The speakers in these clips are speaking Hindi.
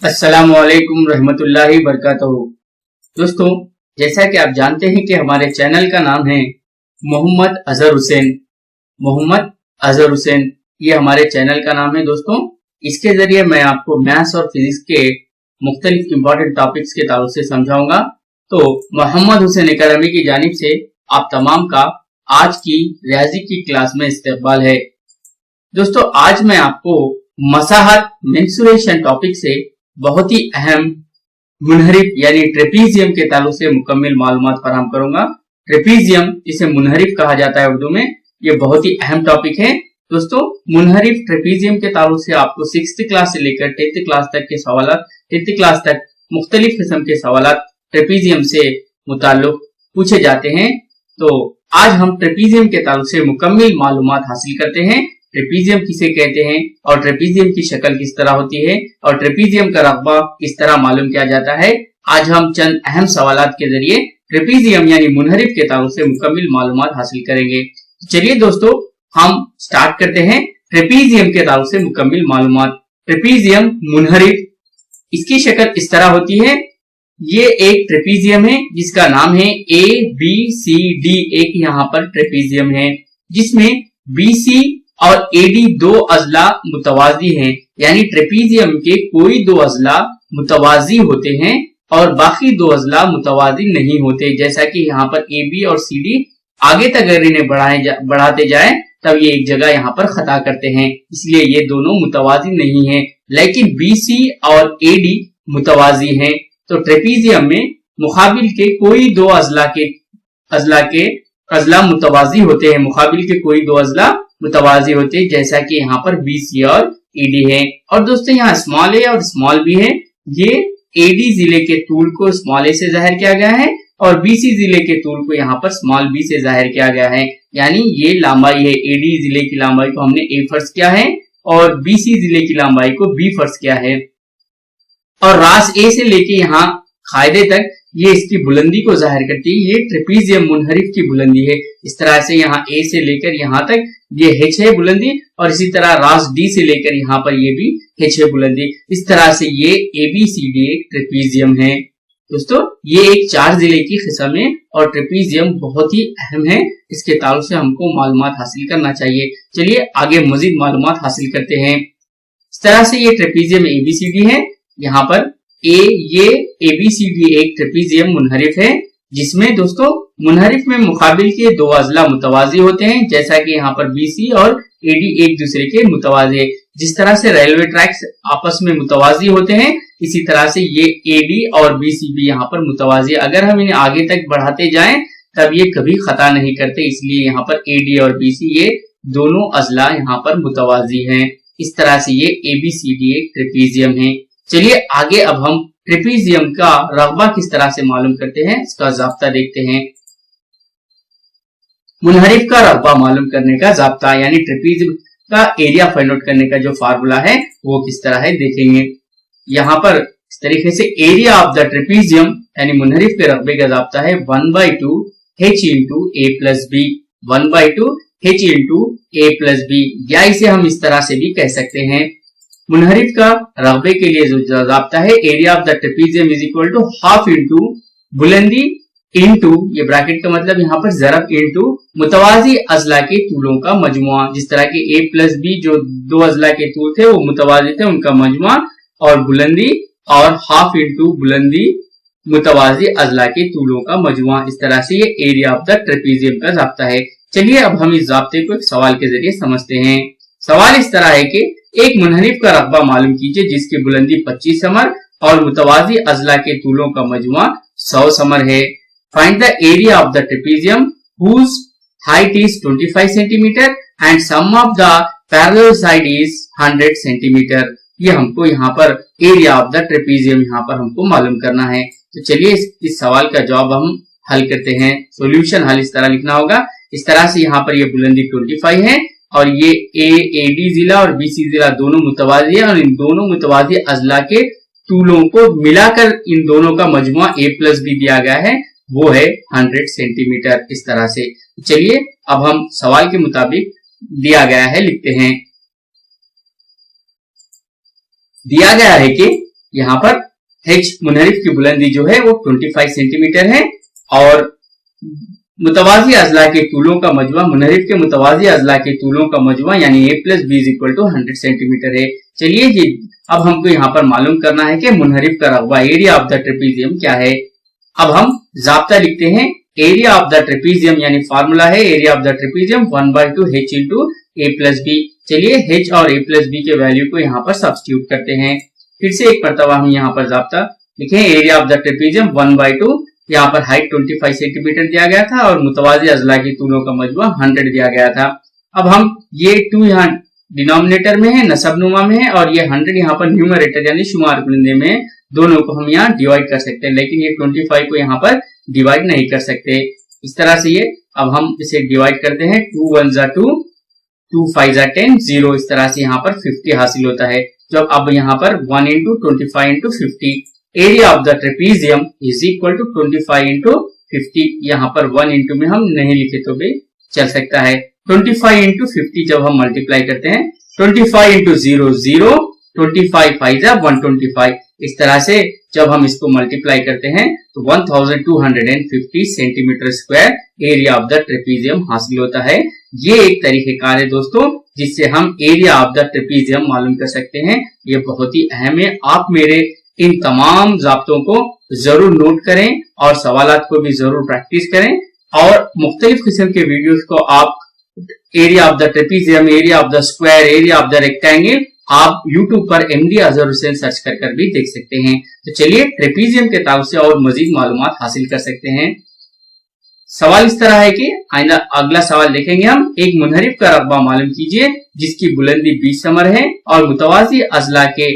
अस्सलामुअलैकुम रहमतुल्लाहि बरकातहू। दोस्तों, जैसा कि आप जानते हैं कि हमारे चैनल का नाम है मोहम्मद अजहर हुसैन। मोहम्मद अजहर हुसैन ये हमारे चैनल का नाम है। दोस्तों, इसके जरिए मैं आपको मैथ्स और फिजिक्स के मुख्तलिफ इंपॉर्टेंट टॉपिक्स के ताल्लुक से समझाऊंगा। तो मोहम्मद हुसैन एकेडमी की जानिब से आप तमाम का आज की रियाजी की क्लास में इस्तकबाल है। दोस्तों, आज मैं आपको मसाहत मेंसुरेशन टॉपिक से बहुत ही अहम मुनहरिफ यानी ट्रेपीजियम के ताल्लुक से मुकम्मल मालूमात फराहम करूंगा। ट्रेपीजियम जिसे मुनहरिफ कहा जाता है उर्दू में, ये बहुत ही अहम टॉपिक है। दोस्तों, मुनहरिफ ट्रेपीजियम के ताल्लुक से आपको 6th क्लास से लेकर 10th क्लास तक के सवाल, 10th क्लास तक मुख्तलिफ किस्म के सवाल ट्रेपीजियम से मुताल्लिक पूछे जाते हैं। तो आज हम ट्रेपीजियम के ताल्लुक से मुकम्मल मालूमात हासिल करते हैं। ट्रेपीजियम किसे कहते हैं और ट्रेपीजियम की शक्ल किस तरह होती है और ट्रेपीजियम का रकबा किस तरह मालूम किया जाता है। आज हम चंद अहम सवालात के जरिए ट्रेपीजियम यानी मुनहरिफ के ताल्लुक से मुकम्मल मालूमात हासिल करेंगे। चलिए दोस्तों, हम स्टार्ट करते हैं ट्रेपीजियम के ताल्लुक से मुकम्मल मालूमात। ट्रेपीजियम मुनहरिफ, इसकी शक्ल इस तरह होती है। ये एक ट्रेपीजियम है जिसका नाम है ABCD। एक यहाँ पर ट्रेपीजियम है जिसमें BC और AD दो अजला मुतवाजी हैं, यानी ट्रेपीजियम के कोई दो अजला मुतवाजी होते हैं और बाकी दो अजला मुतवाजी नहीं होते। जैसा कि यहाँ पर AB और CD आगे तक अगर इन्हें बढ़ाते जाए तब ये एक जगह यहाँ पर खता करते हैं, इसलिए ये दोनों मुतवाजी नहीं है। लेकिन BC और AD मुतवाजी हैं। तो ट्रेपीजियम में मुकाबिल के कोई दो अजला मुतवाजी होते हैं, मुकाबिल के कोई दो अजला मुतवाजी होते हैं, जैसा कि यहाँ पर BC और AD है। और दोस्तों, यहाँ स्मॉल A और स्मॉल B है। ये AD जिले के तूल को स्मॉल A से जाहिर किया गया है और BC जिले के तूल को यहाँ पर स्मॉल B से जाहिर किया गया है। यानी ये लंबाई है, AD जिले की लंबाई को हमने A फर्ज किया है और BC जिले की लंबाई को B फर्ज किया है। और रास A से लेके यहाँ खायदे तक ये इसकी बुलंदी को जाहिर करती है। ये ट्रेपीजियम मुनहरिफ की बुलंदी है। इस तरह से यहाँ A से लेकर यहाँ तक ये H है बुलंदी, और इसी तरह रास D से लेकर यहाँ पर ये भी H है बुलंदी। इस तरह से ये ABCD एक ट्रेपीजियम है। दोस्तों, ये एक 4 जिले की किस्म है और ट्रेपीजियम बहुत ही अहम है। इसके ताल्लुक से हमको मालूमात हासिल करना चाहिए। चलिए आगे मजीद मालूमात हासिल करते हैं। इस तरह से ये ट्रेपीजियम ABCD है। यहाँ पर ये ABCD एक ट्रेपीजियम मुनहरिफ है, जिसमें दोस्तों मुनहरिफ में मुकाबिल के दो अजला मुतवाजी होते हैं, जैसा कि यहाँ पर BC और AD एक दूसरे के मुतवाजी है। जिस तरह से रेलवे ट्रैक्स आपस में मुतवाजी होते हैं, इसी तरह से ये AD और BC भी यहाँ पर मुतवाजी। अगर हम इन्हें आगे तक बढ़ाते जाएं तब ये कभी खता नहीं करते, इसलिए यहाँ पर AD और BC ये दोनों अजला यहाँ पर मुतवाजी हैं। इस तरह से ये ABCD एक ट्रेपीजियम है। चलिए आगे अब हम ट्रेपीजियम का रकबा किस तरह से मालूम करते हैं, इसका जाब्ता देखते हैं। मुनहरिफ का रकबा मालूम करने का जाब्ता यानी ट्रेपीजियम का एरिया फाइंड आउट करने का जो फार्मूला है वो किस तरह है देखेंगे। यहाँ पर इस तरीके से एरिया ऑफ द ट्रेपीजियम यानी मुनहरिफ के रकबे का जाब्ता है 1/2 H into A plus B। 1/2 H into A plus B, या इसे हम इस तरह से भी कह सकते हैं। मुनहरिफ का रकबे के लिए जो जाब्ता है area of the trapezium is equal to half into बुलंदी इंटू, ये ब्रैकेट का मतलब यहाँ पर जरब इंटू मुतवाजी अजला के तूलों का मजमुआ। जिस तरह के A प्लस B जो दो अजला के तूल थे वो मुतवाजी थे, उनका मजमुआ, और बुलंदी और हाफ इंटू बुलंदी मुतवाजी अजला के तूलों का मजमुआ। इस तरह से ये एरिया ऑफ द ट्रेपीजियम का जाब्ता है। चलिए अब हम इस जाब्ते को एक सवाल के जरिए समझते हैं। सवाल इस तरह है कि एक मुनहरिफ का रकबा मालूम कीजिए जिसकी बुलंदी 25 समर और मुतवाजी अजला के तूलों का मजमुआ 100 समर है। Find the area of the trapezium whose height is 25 centimetre and sum of the parallel side is 100 centimetre. ये हमको यहाँ पर एरिया ऑफ द ट्रेपीजियम यहाँ पर हमको मालूम करना है। तो चलिए इस सवाल का जवाब हम हल करते हैं। सॉल्यूशन हल इस तरह लिखना होगा। इस तरह से यहाँ पर ये बुलंदी 25 है और ये AD जिला और BC जिला दोनों मुतवाजी है, और इन दोनों मुतवाजी अजला के तूलों को मिलाकर इन दोनों का मजमुआ A प्लस B दिया गया है, वो है 100 सेंटीमीटर। इस तरह से चलिए अब हम सवाल के मुताबिक दिया गया है लिखते हैं। दिया गया है कि यहाँ पर H मुनहरिफ की बुलंदी जो है वो 25 सेंटीमीटर है और मुतवाजी अजला के तूलों का मजमा, मुनहरिफ के मुतवाजी अजला के तूलों का मजमा यानी A plus B is equal to 100 centimetre है। चलिए जी, अब हमको यहाँ पर मालूम करना है कि मुनहरिफ का रकबा एरिया ऑफ द ट्रेपीजियम क्या है। अब हम जाब्ता लिखते हैं, एरिया ऑफ द ट्रेपीजियम यानी फार्मूला है area of the trapezium 1/2 H into A plus B. चलिए H और A प्लस बी के वैल्यू को यहाँ पर सब्स्टिट्यूट करते हैं। फिर से एक मरतबा हम यहाँ पर जाब्ता लिखें, एरिया ऑफ द ट्रेपीजियम 1/2, यहाँ पर हाइट 25 सेंटीमीटर दिया गया था और मुतवाजी अजला की तूलों का मजमूआ 100 दिया गया था। अब हम ये 2 यहाँ डिनोमिनेटर में है, नसबनुमा में है, और ये 100 यहाँ पर न्यूमरेटर यानी शुमार कुनंदे में है। दोनों को हम यहाँ डिवाइड कर सकते हैं, लेकिन ये 25 को यहाँ पर डिवाइड नहीं कर सकते। इस तरह से ये अब हम इसे डिवाइड करते हैं, 2 1 जा 2, 2 5 जा 10, 0, इस तरह से यहाँ पर 50 हासिल होता है। जब अब यहाँ पर 1 into 25 into 50, area of the trapezium is equal to 25 into 50। यहाँ पर 1 इंटू में हम नहीं लिखे तो भी चल सकता है। 25 इंटू 50 जब हम मल्टीप्लाई करते हैं, 25 इंटू 0 0, 25 5 जा 125, इस तरह से जब हम इसको मल्टीप्लाई करते हैं तो 1250 centimetre square area of the trapezium हासिल होता है। ये एक तरीकेकार है दोस्तों जिससे हम एरिया ऑफ द ट्रेपीजियम मालूम कर सकते हैं। ये बहुत ही अहम है। आप मेरे इन तमाम ज़ाब्तों को जरूर नोट करें और सवालात को भी जरूर प्रैक्टिस करें, और मुख्तलिफ किस्म के वीडियोस को आप area of the trapezium, area of the square, area of the rectangle आप YouTube पर MD अजहर हुसैन सर्च कर भी देख सकते हैं। तो चलिए ट्रेपीजियम के ताल्लुक से और मजीद मालूमात हासिल कर सकते हैं। सवाल इस तरह है कि आइंदा अगला सवाल देखेंगे हम, एक मुनहरिफ का रकबा मालूम कीजिए जिसकी बुलंदी 20 समर है और मुतवाजी अजला के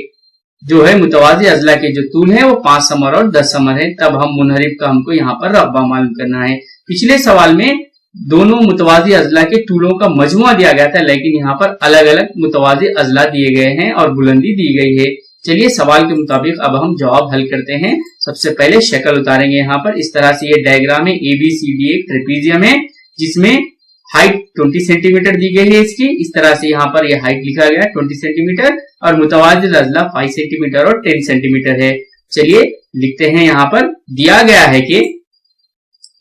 जो है मुतवाजी अजला के जो तूल है वो 5 समर और 10 समर है। तब हम मुनहरिफ का हमको यहाँ पर रकबा मालूम करना है। पिछले सवाल में दोनों मुतवाजी अजला के तूलों का मजमुआ दिया गया था, लेकिन यहाँ पर अलग अलग मुतवाजी अजला दिए गए हैं और बुलंदी दी गई है। चलिए सवाल के मुताबिक अब हम जवाब हल करते हैं। सबसे पहले शक्ल उतारेंगे। यहाँ पर इस तरह से ये डायग्राम है, ABCD एक ट्रेपीजियम है जिसमें हाइट 20 सेंटीमीटर दी गई है इसकी। इस तरह से यहाँ पर ये हाइट लिखा गया 20 सेंटीमीटर और मुतवाजिद अजला 5 सेंटीमीटर और 10 सेंटीमीटर है। चलिए लिखते हैं, यहाँ पर दिया गया है कि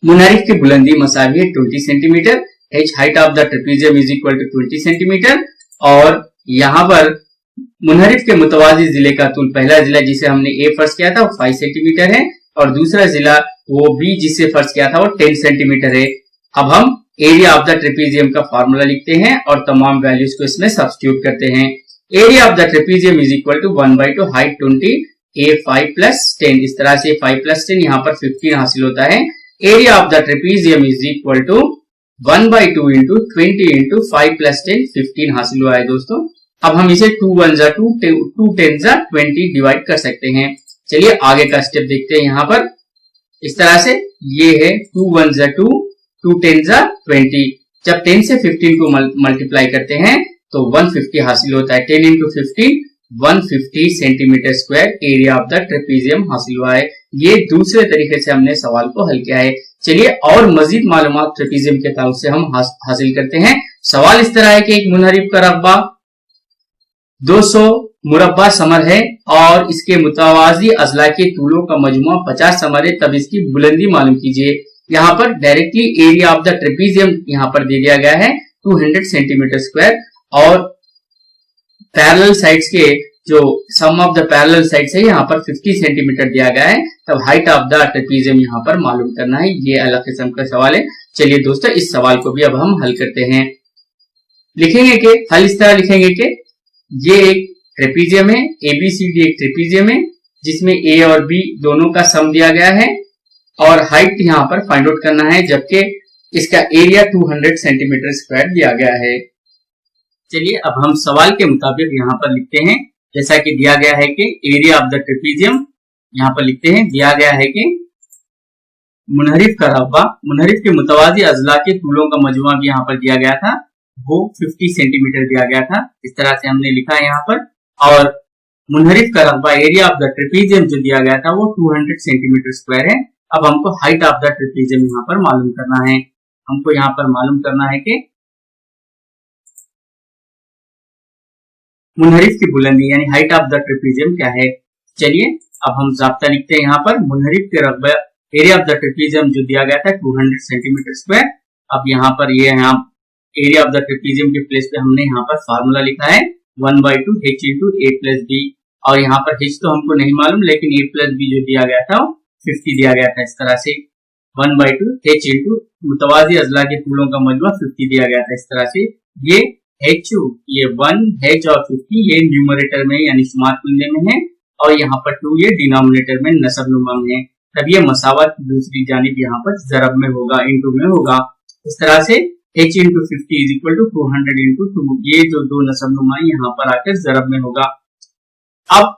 मुनहरिफ की बुलंदी मसावी है 20 centimetre, H height of the trapezium is equal to 20 centimetre, और यहाँ पर मुनहरिफ के मुतवाजी जिले का तूल, पहला जिला जिसे हमने A फर्ज किया था वो 5 सेंटीमीटर है और दूसरा जिला वो B जिसे फर्ज किया था वो 10 सेंटीमीटर है। अब हम एरिया ऑफ द ट्रेपीजियम का फॉर्मूला लिखते हैं और तमाम वैल्यूज को इसमें सब्स्टिट्यूट करते हैं। Area of the trapezium is equal to 1/2 height 20, A 5 plus 10, इस तरह से 5 प्लस 10 यहाँ पर 15 हासिल होता है। Area of the trapezium is equal to 1/2 into 20 into 5 plus 10, 15 हासिल हुआ है दोस्तों। अब हम इसे 2 1 जा 2, 2 10 जा 20 डिवाइड कर सकते हैं। चलिए आगे का स्टेप देखते हैं। यहाँ पर इस तरह से ये है 2 1 जा 2, 2 10 जा 20। जब 10 से 15 को मल्टीप्लाई करते हैं तो 150 हासिल होता है। 10 into 15 150 centimetre square area of the trapezium हासिल हुआ है। ये दूसरे तरीके से हमने सवाल को हल किया है। चलिए और मजीद मालूमात ट्रेपीजियम के ताल्लुक से हम हासिल करते हैं। सवाल इस तरह है कि एक मुनहरिफ का रकबा 200 मुरब्बा समर है और इसके मुतवाजी अजला के तूलों का मजमुआ 50 समर है, तब इसकी बुलंदी मालूम कीजिए। यहाँ पर directly area of the trapezium यहाँ पर दे दिया गया है 200 सेंटीमीटर स्क्वायर और पैरेलल साइड्स के जो सम ऑफ द पैरेलल साइड्स है यहाँ पर 50 सेंटीमीटर दिया गया है। तब हाइट ऑफ द ट्रेपीजियम यहाँ पर मालूम करना है। ये अलग किस्म का सवाल है। चलिए दोस्तों इस सवाल को भी अब हम हल करते हैं। लिखेंगे कि हल इस तरह लिखेंगे कि ये एक ट्रेपीजियम है, ABCD एक ट्रेपीजियम है जिसमें A और B दोनों का सम दिया गया है और हाइट यहाँ पर फाइंड आउट करना है, जबकि इसका एरिया 200 सेंटीमीटर स्क्वायर दिया गया है। चलिए अब हम सवाल के मुताबिक यहाँ पर लिखते हैं, जैसा कि दिया गया है कि एरिया ऑफ द ट्रेपीजियम यहाँ पर लिखते हैं, दिया गया है कि मुनहरिफ का रकबा, मुनहरिफ के मुतवाजी अजला के तूलों का मजमुआ भी यहाँ पर दिया गया था, वो 50 सेंटीमीटर दिया गया था। इस तरह से हमने लिखा है यहाँ पर। और मुनहरिफ का रकबा एरिया ऑफ द ट्रेपीजियम जो दिया गया था वो 200 सेंटीमीटर स्क्वायर है। अब हमको हाइट ऑफ द ट्रेपीजियम यहाँ पर मालूम करना है। हमको यहाँ पर मालूम करना है कि मुनहरिफ की बुलंदी यानी हाइट ऑफ द ट्रेपीजियम क्या है। चलिए अब हम ज़ाब्ता लिखते हैं यहाँ पर। मुनहरिफ के रकबा एरिया ऑफ द ट्रेपीजियम जो दिया गया था 200 सेंटीमीटर स्क्वायर। अब यहाँ पर ये यहाँ एरिया ऑफ द ट्रेपीजियम के प्लेस पे हमने यहाँ पर फार्मूला लिखा है 1/2 h into a plus b। और यहाँ पर h तो हमको नहीं मालूम, लेकिन a प्लस b जो दिया गया था 50 दिया गया था। इस तरह से 1/2 h इंटू मुतवाजी अजला के तूलों का मजमू 50 दिया गया था। इस तरह से ये h ये 1 h और 50 ये न्यूमरेटर में यानी शुमार कुंजे में है, और यहाँ पर 2 ये डिनोमिनेटर में नसब नुमा में है। तब ये मसावत दूसरी जानिब यहाँ पर जरब में होगा, इंटू में होगा। इस तरह से h into 50 is equal to 200 into 2, ये जो दो नसब नुमा यहाँ पर आकर जरब में होगा। अब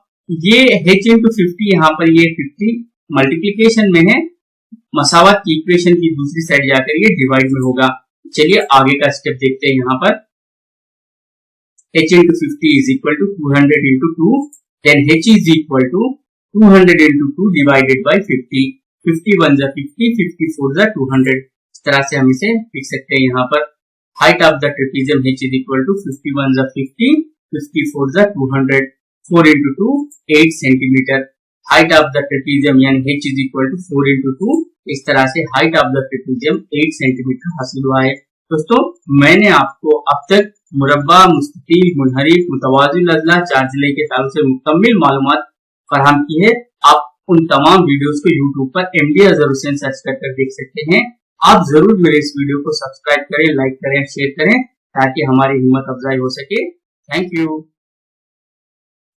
ये h इंटू 50 यहाँ पर ये 50 मल्टीप्लीकेशन में है, मसावत की इक्वेशन की दूसरी साइड जाकर ये डिवाइड में होगा। चलिए आगे का स्टेप देखते हैं। यहाँ पर h into 50 is equal to 200 into 2, then h is equal to 200 into 2 divided by 50। 50 1 जा 50, 50 4 जा 200। इस तरह से हम इसे लिख सकते हैं। यहाँ पर height of the trapezium h is equal to 50 1 जा 50, 50 4 जा 200, 4 into 2 8 centimetre. Height of the trapezium यानी h is equal to 4 into 2। इस तरह से height of the trapezium 8 centimetre हासिल हुआ है। दोस्तों मैंने आपको अब तक मुरब्बा, मुस्ततील, मुनहरिफ, मुतवाज़िल अज़ला, चारजिले के ताल्लुक से मुकम्मिल मालूमात फराहम की है। आप उन तमाम वीडियोस को यूट्यूब पर MD अज़हर हुसैन सर्च कर देख सकते हैं। आप जरूर मेरे इस वीडियो को सब्सक्राइब करें, लाइक करें, शेयर करें ताकि हमारी हिम्मत अफजाई हो सके। Thank you.